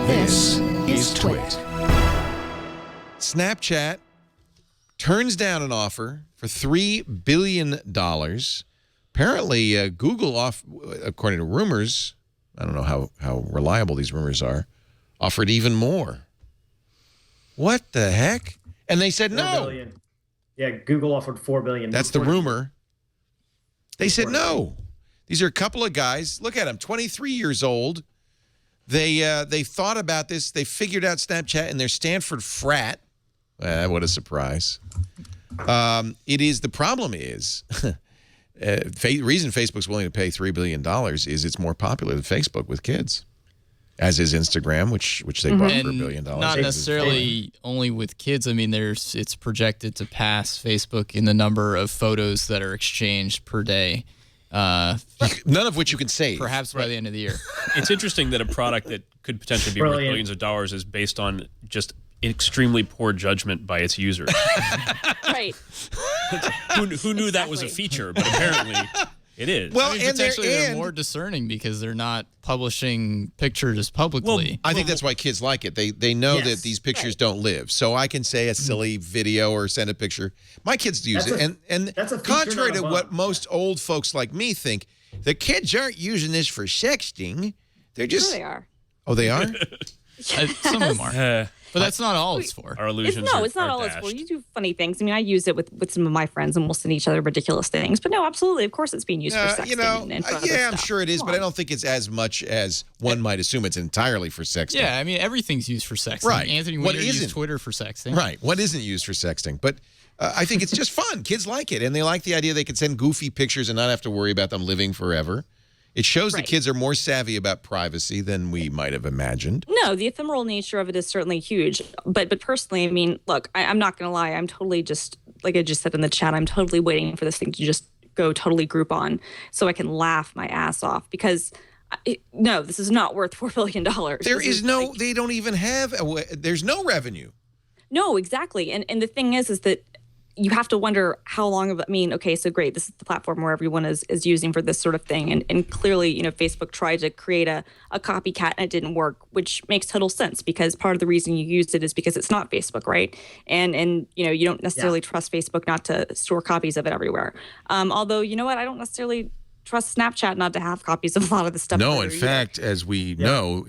This is TWiT. Snapchat turns down an offer for $3 billion. Apparently, Google, according to rumors, I don't know how reliable these rumors are, offered even more. What the heck? And they said no. Billion. Yeah, Google offered $4 billion. That's the rumor. They said no. These are a couple of guys. Look at them, 23 years old. They thought about this. They figured out Snapchat in their Stanford frat. What a surprise. The problem is, the reason Facebook's willing to pay $3 billion is it's more popular than Facebook with kids, as is Instagram, which they bought for $1 billion. Not necessarily only with kids. I mean, it's projected to pass Facebook in the number of photos that are exchanged per day. None of which you can save. Perhaps by the end of the year. It's interesting that a product that could potentially be worth billions of dollars is based on just extremely poor judgment by its users. Right. Who knew that was a feature, but apparently it is. Well, I mean, potentially they're more discerning because they're not publishing pictures publicly. I think that's why kids like it. They know that these pictures don't live. So I can say a silly video or send a picture. My kids use it. And that's contrary to what most old folks like me think, the kids aren't using this for sexting. They're just... Sure they are. Oh, they are? Some of them are. But that's not all it's for. Our illusions it's not all it's for. You do funny things. I mean, I use it with some of my friends, and we'll send each other ridiculous things. But no, absolutely, of course, it's being used for sexting. I'm sure it is, but I don't think it's as much as one might assume it's entirely for sexting. Yeah, I mean, everything's used for sexting. Right. Anthony Weiner used Twitter for sexting. Right. What isn't used for sexting? But I think it's just fun. Kids like it, and they like the idea they can send goofy pictures and not have to worry about them living forever. It shows that kids are more savvy about privacy than we might have imagined. No, the ephemeral nature of it is certainly huge. But personally, I mean, look, I'm not going to lie. I'm totally just, like I just said in the chat, I'm totally waiting for this thing to just go totally Groupon so I can laugh my ass off because, no, this is not worth $4 billion. They don't even have, there's no revenue. No, exactly. And the thing is that you have to wonder how long of, I mean, okay, so great. This is the platform where everyone is using for this sort of thing. And clearly, you know, Facebook tried to create a copycat and it didn't work, which makes total sense because part of the reason you used it is because it's not Facebook, right? And you know, you don't necessarily trust Facebook not to store copies of it everywhere. Although, you know what? I don't necessarily trust Snapchat not to have copies of a lot of the stuff. No, in fact, as we know,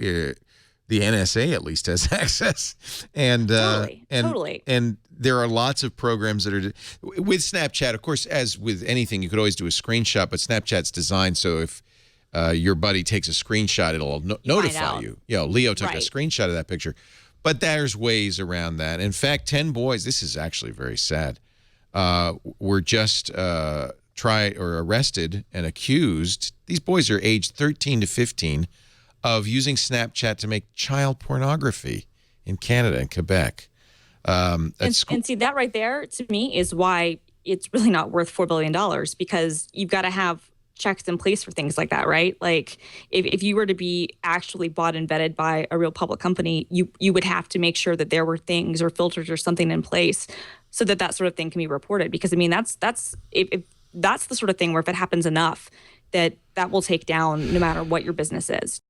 the NSA at least has access. And totally. And there are lots of programs that are with Snapchat. Of course, as with anything, you could always do a screenshot, but Snapchat's designed so if your buddy takes a scrennotch, it'll notify you. You know, Leo took a screenshot of that picture. But there's ways around that. In fact, 10 boys, this is actually very sad, were just arrested and accused. These boys are aged 13 to 15 of using Snapchat to make child pornography in Canada and Quebec. And see, that right there, to me, is why it's really not worth $4 billion because you've got to have checks in place for things like that, right? Like, if you were to be actually bought and vetted by a real public company, you would have to make sure that there were things or filters or something in place so that sort of thing can be reported. Because, I mean, that's the sort of thing where if it happens enough, that will take down no matter what your business is.